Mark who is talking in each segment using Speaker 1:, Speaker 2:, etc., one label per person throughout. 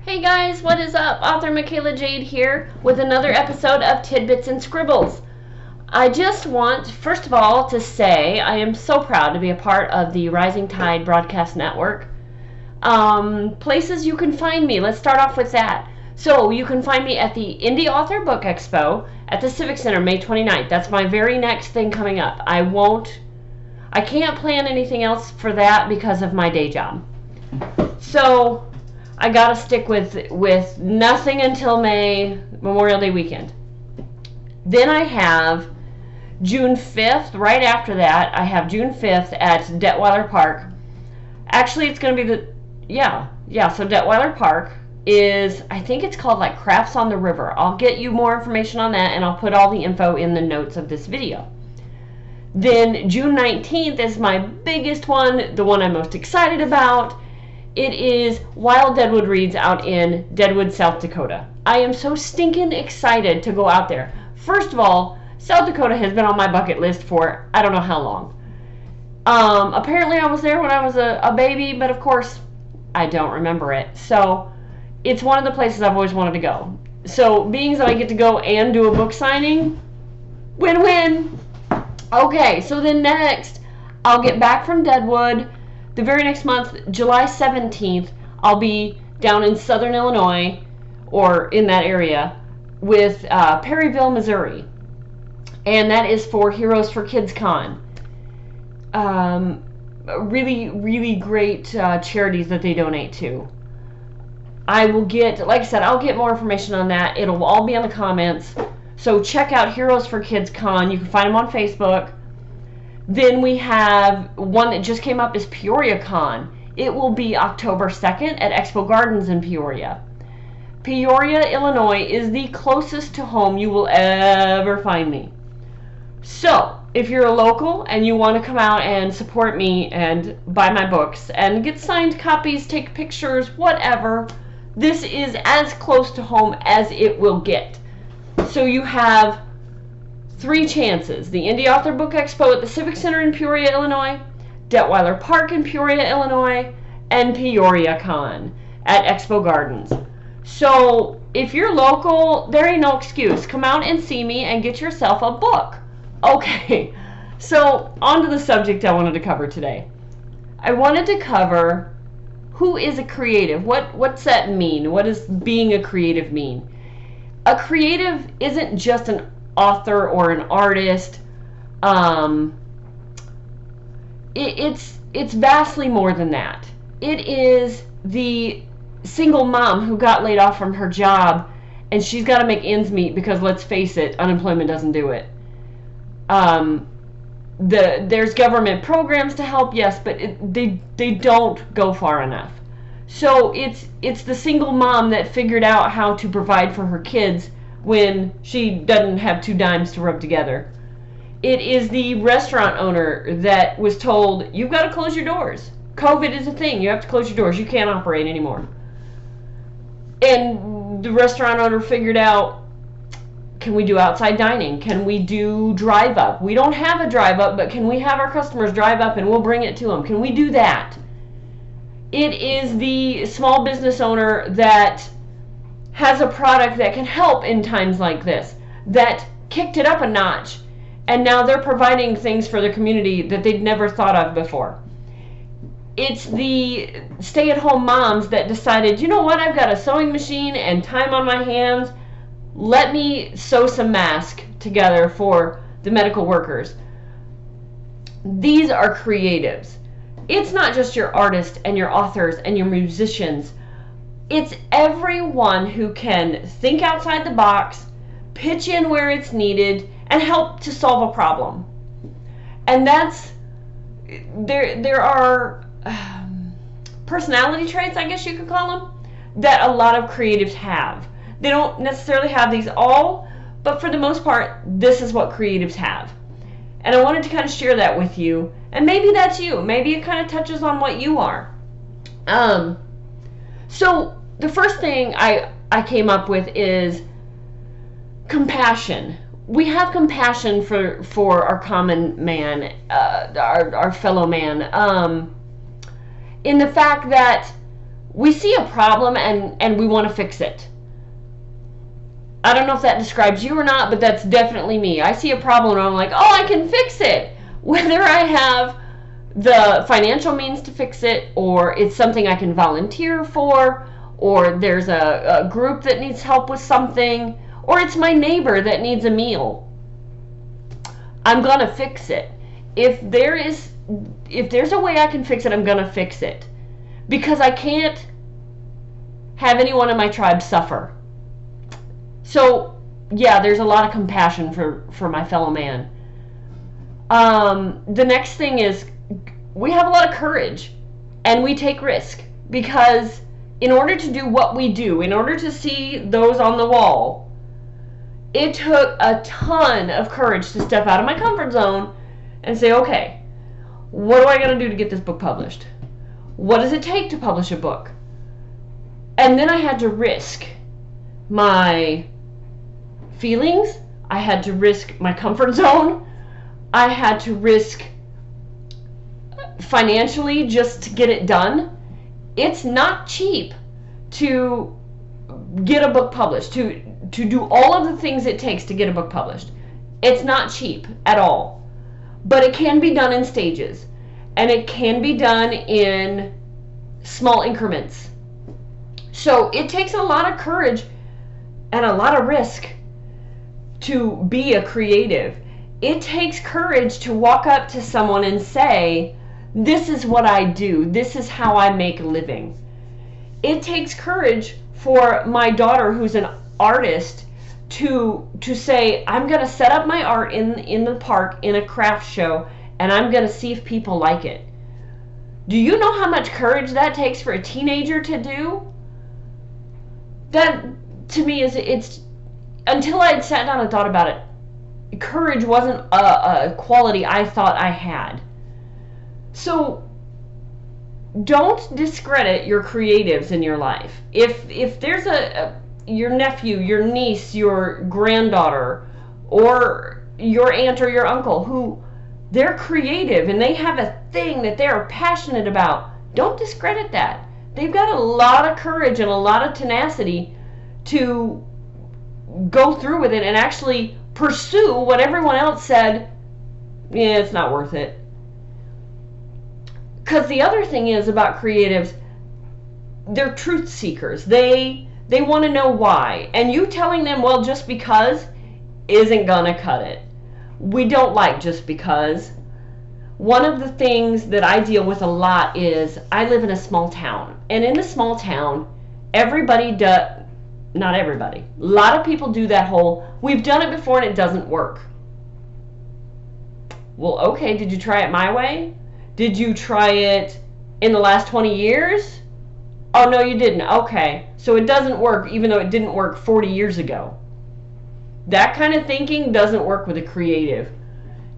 Speaker 1: Hey guys, what is up? Author Michaela Jade here with another episode of Tidbits and Scribbles. I just want, first of all, to say I am so proud to be a part of the Rising Tide Broadcast Network. Places you can find me, let's start off with that. So you can find me at the Indie Author Book Expo at the Civic Center May 29th. That's my very next thing coming up. I can't plan anything else for that because of my day job. So I gotta stick with nothing until Memorial Day weekend. Then I have June 5th, right after that, I have June 5th at Detweiler Park. Actually, it's gonna be so Detweiler Park is, I think it's called like Crafts on the River. I'll get you more information on that and I'll put all the info in the notes of this video. Then June 19th is my biggest one, the one I'm most excited about. It is Wild Deadwood Reads out in Deadwood, South Dakota. I am so stinking excited to go out there. First of all, South Dakota has been on my bucket list for I don't know how long. Apparently I was there when I was a baby, but of course I don't remember it. So it's one of the places I've always wanted to go. So being that I get to go and do a book signing, win-win. Okay, so then next, I'll get back from Deadwood. The very next month, July 17th, I'll be down in southern Illinois, or in that area, with Perryville, Missouri. And that is for Heroes for Kids Con. Really, really great charities that they donate to. I will get, like I said, I'll get more information on that. It'll all be in the comments. So check out Heroes for Kids Con. You can find them on Facebook. Then we have one that just came up is Peoria Con. It will be October 2nd at Expo Gardens in Peoria. Peoria, Illinois is the closest to home you will ever find me. So, if you're a local and you want to come out and support me and buy my books and get signed copies, take pictures, whatever, this is as close to home as it will get. So you have 3 chances. The Indie Author Book Expo at the Civic Center in Peoria, Illinois, Detweiler Park in Peoria, Illinois, and Peoria Con at Expo Gardens. So if you're local, there ain't no excuse. Come out and see me and get yourself a book. Okay, so on to the subject I wanted to cover today. I wanted to cover who is a creative. What's that mean? What does being a creative mean? A creative isn't just an author or an artist. It's vastly more than that. It is the single mom who got laid off from her job and she's got to make ends meet because, let's face it, unemployment doesn't do it. There's government programs to help, yes, but they don't go far enough. So it's the single mom that figured out how to provide for her kids when she doesn't have 2 dimes to rub together. It is the restaurant owner that was told, you've got to close your doors. COVID is a thing. You have to close your doors. You can't operate anymore. And the restaurant owner figured out, can we do outside dining? Can we do drive up? We don't have a drive up, but can we have our customers drive up and we'll bring it to them? Can we do that? It is the small business owner that has a product that can help in times like this, that kicked it up a notch, and now they're providing things for the community that they'd never thought of before. It's the stay-at-home moms that decided, you know what, I've got a sewing machine and time on my hands, let me sew some masks together for the medical workers. These are creatives. It's not just your artists and your authors and your musicians. It's everyone who can think outside the box, pitch in where it's needed, and help to solve a problem. And that's, there are personality traits, I guess you could call them, that a lot of creatives have. They don't necessarily have these all, but for the most part, this is what creatives have. And I wanted to kind of share that with you. And maybe that's you. Maybe it kind of touches on what you are. So the first thing I came up with is compassion. We have compassion for our common man, our fellow man, in the fact that we see a problem and we want to fix it. I don't know if that describes you or not, but that's definitely me. I see a problem and I'm like, oh, I can fix it. Whether I have the financial means to fix it, or it's something I can volunteer for, or there's a group that needs help with something, or it's my neighbor that needs a meal. I'm going to fix it. If there's a way I can fix it, I'm going to fix it. Because I can't have anyone in my tribe suffer. So, yeah, there's a lot of compassion for my fellow man. The next thing is we have a lot of courage and we take risk, because in order to do what we do, in order to see those on the wall, it took a ton of courage to step out of my comfort zone and say, okay, what do I got to do to get this book published? What does it take to publish a book? And then I had to risk my feelings. I had to risk my comfort zone. I had to risk financially just to get it done. It's not cheap to get a book published, to do all of the things it takes to get a book published. It's not cheap at all. But it can be done in stages. And it can be done in small increments. So it takes a lot of courage and a lot of risk to be a creative. It takes courage to walk up to someone and say, this is what I do. This is how I make a living. It takes courage for my daughter, who's an artist, to say, I'm going to set up my art in the park in a craft show, and I'm going to see if people like it. Do you know how much courage that takes for a teenager to do? That, to me, it's until I'd sat down and thought about it, courage wasn't a quality I thought I had. So don't discredit your creatives in your life. If there's your nephew, your niece, your granddaughter, or your aunt or your uncle who they're creative and they have a thing that they're passionate about, don't discredit that. They've got a lot of courage and a lot of tenacity to go through with it and actually pursue what everyone else said, yeah, it's not worth it. Because the other thing is about creatives, they're truth seekers. They want to know why. And you telling them, well, just because, isn't gonna cut it. We don't like just because. One of the things that I deal with a lot is I live in a small town. And in a small town, everybody does, not everybody, a lot of people do that whole, we've done it before and it doesn't work. Well, okay, did you try it my way? Did you try it in the last 20 years? Oh, no, you didn't. Okay, so it doesn't work even though it didn't work 40 years ago. That kind of thinking doesn't work with a creative.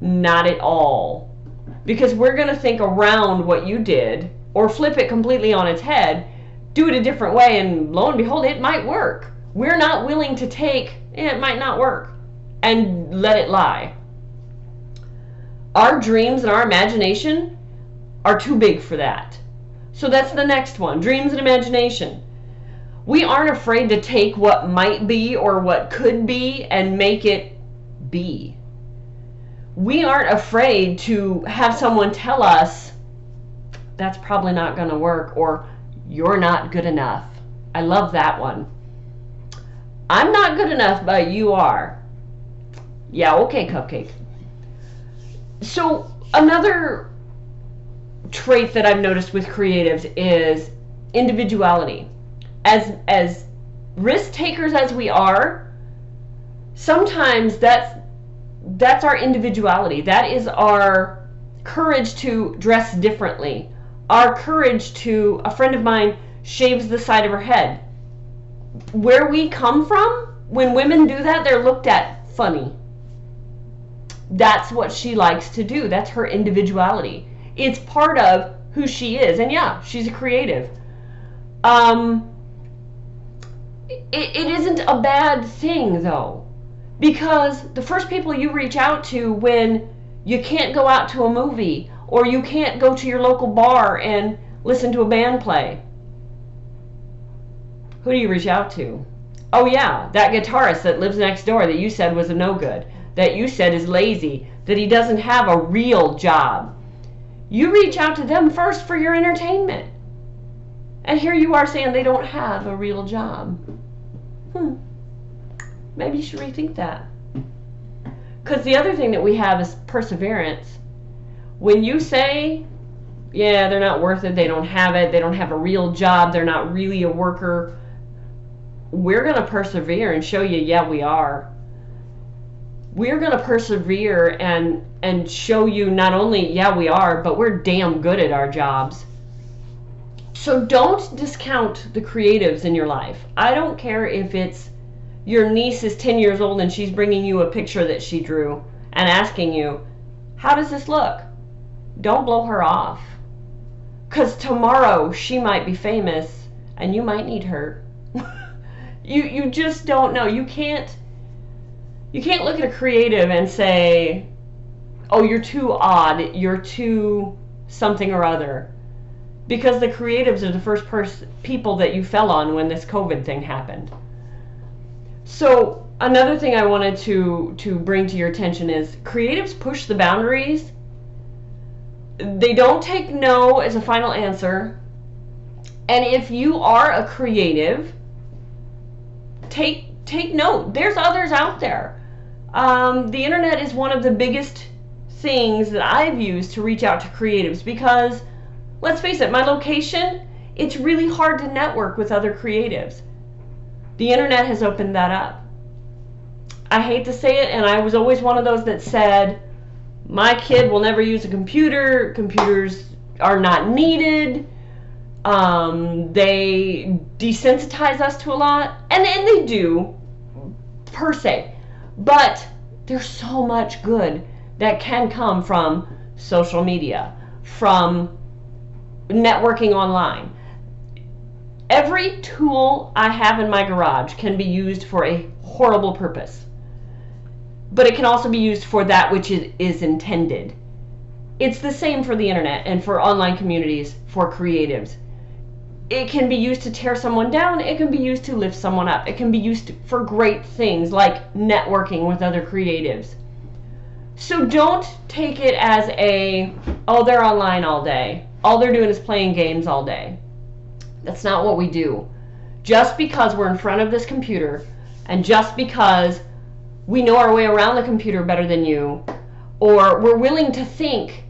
Speaker 1: Not at all. Because we're going to think around what you did or flip it completely on its head, do it a different way, and lo and behold, it might work. We're not willing to take, it might not work, and let it lie. Our dreams and our imagination are too big for that. So that's the next one, dreams and imagination. We aren't afraid to take what might be or what could be and make it be. We aren't afraid to have someone tell us, that's probably not going to work, or you're not good enough. I love that one. I'm not good enough, but you are. Yeah, okay, Cupcake. So another trait that I've noticed with creatives is individuality. As risk takers as we are, sometimes that's our individuality. That is our courage to dress differently. Our courage to, a friend of mine shaves the side of her head. Where we come from, when women do that, they're looked at funny. That's what she likes to do. That's her individuality. It's part of who she is. And yeah, she's a creative. It isn't a bad thing, though. Because the first people you reach out to when you can't go out to a movie or you can't go to your local bar and listen to a band play, Who do you reach out to? Oh yeah, that guitarist that lives next door that you said was a no-good, that you said is lazy, that he doesn't have a real job. You reach out to them first for your entertainment. And here you are saying they don't have a real job. Maybe you should rethink that. Because the other thing that we have is perseverance. When you say, yeah, they're not worth it, they don't have a real job, they're not really a worker, we're going to persevere and show you, yeah, we are. We're going to persevere and show you not only, yeah, we are, but we're damn good at our jobs. So don't discount the creatives in your life. I don't care if it's your niece is 10 years old and she's bringing you a picture that she drew and asking you, how does this look? Don't blow her off. Because tomorrow she might be famous and you might need her. You just don't know. You can't look at a creative and say, oh, you're too odd, you're too something or other. Because the creatives are the first people that you fell on when this COVID thing happened. So another thing I wanted to bring to your attention is creatives push the boundaries. They don't take no as a final answer. And if you are a creative, take note. There's others out there. The internet is one of the biggest things that I've used to reach out to creatives because, let's face it, my location, it's really hard to network with other creatives. The internet has opened that up. I hate to say it, and I was always one of those that said, my kid will never use a computer, computers are not needed, they desensitize us to a lot, and they do, per se, but there's so much good that can come from social media, from networking online. Every tool I have in my garage can be used for a horrible purpose, but it can also be used for that which is intended. It's the same for the internet and for online communities, for creatives. It can be used to tear someone down, it can be used to lift someone up, it can be used for great things like networking with other creatives. So don't take it as oh, they're online all day, all they're doing is playing games all day. That's not what we do. Just because we're in front of this computer, and just because we know our way around the computer better than you, or we're willing to think,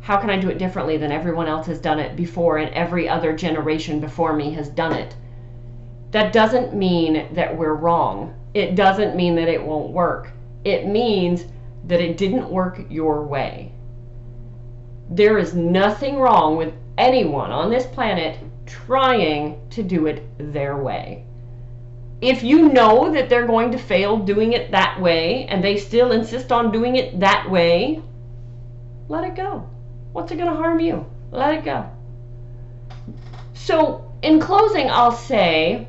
Speaker 1: how can I do it differently than everyone else has done it before and every other generation before me has done it? That doesn't mean that we're wrong. It doesn't mean that it won't work. It means that it didn't work your way. There is nothing wrong with anyone on this planet trying to do it their way. If you know that they're going to fail doing it that way and they still insist on doing it that way, let it go. What's it going to harm you? Let it go. So in closing, I'll say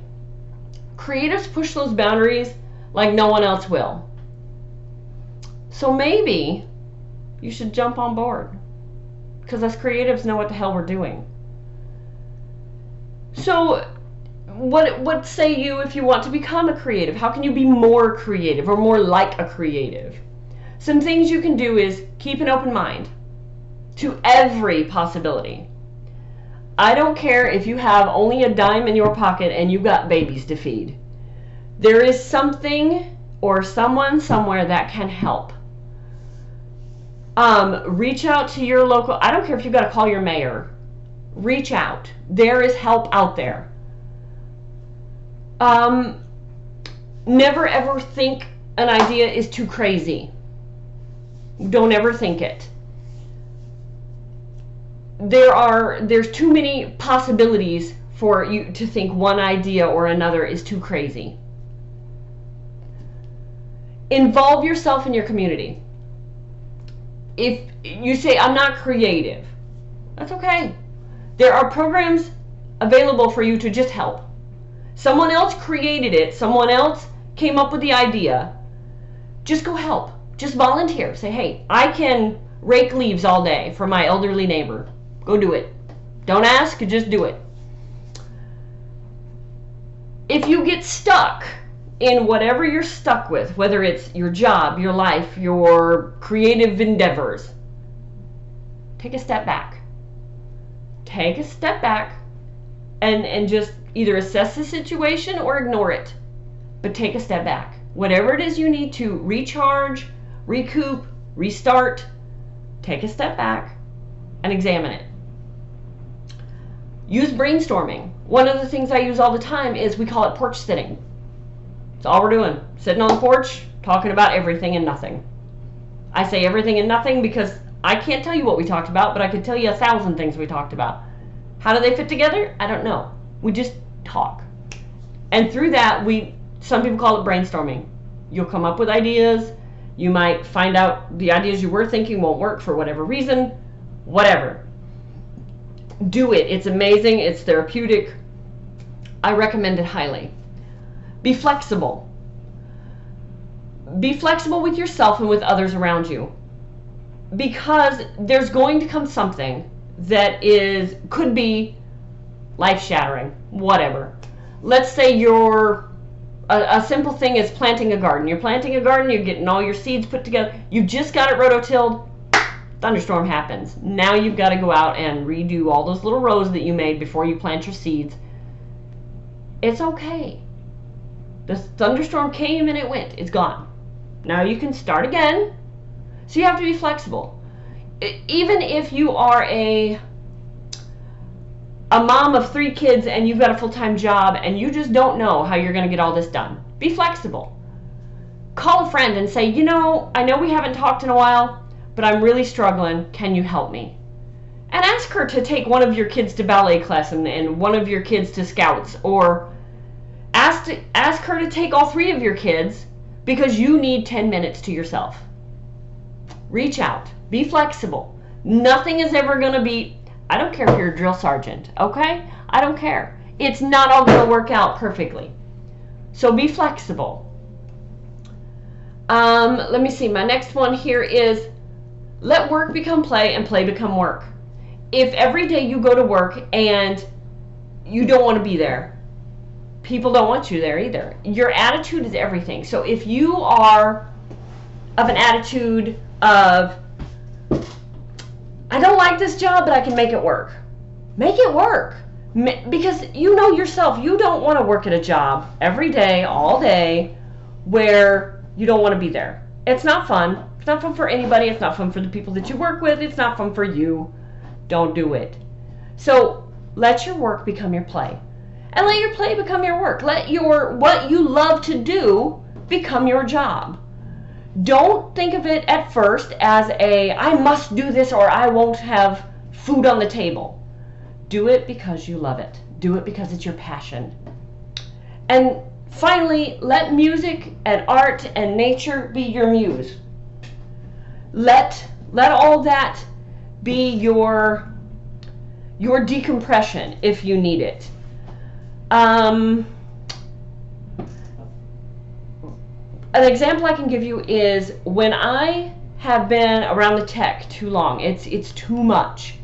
Speaker 1: creatives push those boundaries like no one else will. So maybe you should jump on board, because us creatives know what the hell we're doing. So what say you if you want to become a creative? How can you be more creative or more like a creative? Some things you can do is keep an open mind to every possibility. I don't care if you have only a dime in your pocket and you've got babies to feed. There is something or someone somewhere that can help. Reach out to your local, I don't care if you've got to call your mayor. Reach out. There is help out there. Never ever think an idea is too crazy. Don't ever think it. There's too many possibilities for you to think one idea or another is too crazy. Involve yourself in your community. If you say, I'm not creative, that's okay. There are programs available for you to just help. Someone else created it. Someone else came up with the idea. Just go help. Just volunteer. Say, hey, I can rake leaves all day for my elderly neighbor. Go do it. Don't ask, just do it. If you get stuck in whatever you're stuck with, whether it's your job, your life, your creative endeavors, take a step back. Take a step back and just either assess the situation or ignore it. But take a step back. Whatever it is you need to recharge, recoup, restart, take a step back and examine it. Use brainstorming. One of the things I use all the time is we call it porch sitting. That's all we're doing. Sitting on the porch, talking about everything and nothing. I say everything and nothing because I can't tell you what we talked about, but I could tell you 1,000 things we talked about. How do they fit together? I don't know. We just talk. And through that, some people call it brainstorming. You'll come up with ideas. You might find out the ideas you were thinking won't work for whatever reason. Whatever. Do it. It's amazing. It's therapeutic. I recommend it highly. Be flexible. Be flexible with yourself and with others around you. Because there's going to come something that could be life-shattering, whatever. Let's say a simple thing is planting a garden. You're planting a garden, you're getting all your seeds put together, you just got it rototilled, thunderstorm happens. Now you've got to go out and redo all those little rows that you made before you plant your seeds. It's okay. The thunderstorm came and it went. It's gone. Now you can start again. So you have to be flexible. Even if you are a mom of 3 kids and you've got a full-time job and you just don't know how you're going to get all this done, be flexible. Call a friend and say, I know we haven't talked in a while, but I'm really struggling. Can you help me? And ask her to take one of your kids to ballet class and one of your kids to scouts, or ask her to take all 3 of your kids because you need 10 minutes to yourself. Reach out. Be flexible. Nothing is ever going to be, I don't care if you're a drill sergeant, okay? I don't care. It's not all going to work out perfectly. So be flexible. Let me see. My next one here is let work become play and play become work. If every day you go to work and you don't want to be there, people don't want you there either. Your attitude is everything. So if you are of an attitude of, I don't like this job, but I can make it work. Make it work. Because you know yourself, you don't want to work at a job every day, all day, where you don't want to be there. It's not fun. It's not fun for anybody. It's not fun for the people that you work with. It's not fun for you. Don't do it. So let your work become your play. And let your play become your work. Let what you love to do become your job. Don't think of it at first as I must do this or I won't have food on the table. Do it because you love it. Do it because it's your passion. And finally, let music and art and nature be your muse. Let all that be your decompression if you need it. An example I can give you is when I have been around the tech too long, it's too much.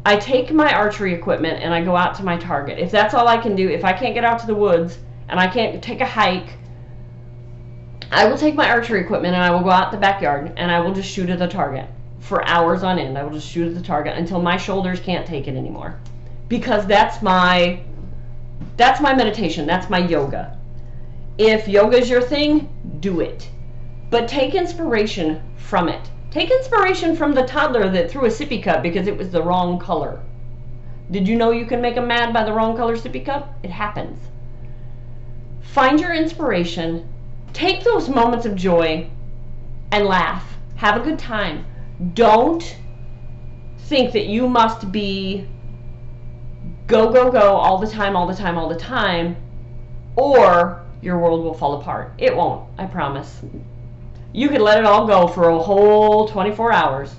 Speaker 1: I take my archery equipment and I go out to my target. If that's all I can do, if I can't get out to the woods and I can't take a hike, I will take my archery equipment and I will go out the backyard and I will just shoot at the target for hours on end. I will just shoot at the target until my shoulders can't take it anymore. Because that's my meditation, that's my yoga. If yoga is your thing, do it. But take inspiration from it. Take inspiration from the toddler that threw a sippy cup because it was the wrong color. Did you know you can make them mad by the wrong color sippy cup? It happens. Find your inspiration. Take those moments of joy and laugh. Have a good time. Don't think that you must be go, go, go all the time, all the time, all the time, or your world will fall apart. It won't, I promise. You could let it all go for a whole 24 hours,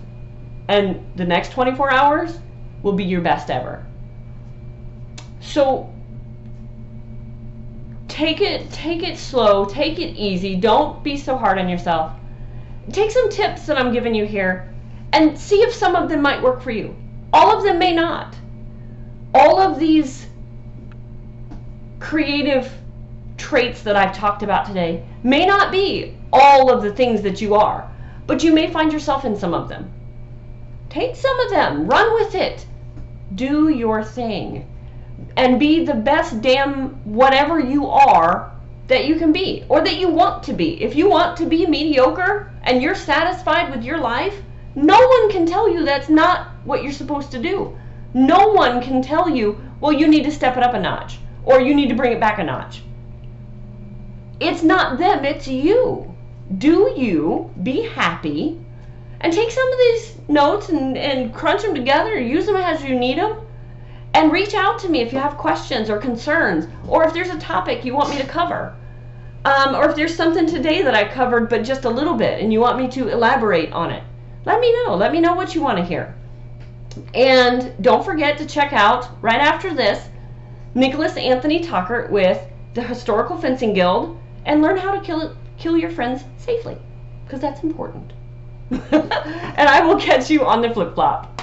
Speaker 1: and the next 24 hours will be your best ever. So take it slow, take it easy. Don't be so hard on yourself. Take some tips that I'm giving you here and see if some of them might work for you. All of them may not. All of these creative traits that I've talked about today may not be all of the things that you are, but you may find yourself in some of them. Take some of them, run with it, do your thing, and be the best damn whatever you are that you can be, or that you want to be. If you want to be mediocre and you're satisfied with your life, no one can tell you that's not what you're supposed to do. No one can tell you, well, you need to step it up a notch, or you need to bring it back a notch. It's not them, it's you. Do you, be happy, and take some of these notes and crunch them together, use them as you need them, and reach out to me if you have questions or concerns, or if there's a topic you want me to cover. Or if there's something today that I covered but just a little bit and you want me to elaborate on it. Let me know. Let me know what you want to hear. And don't forget to check out, right after this, Nicholas Anthony Tucker with the Historical Fencing Guild, and learn how to kill your friends safely, because that's important. And I will catch you on the flip-flop.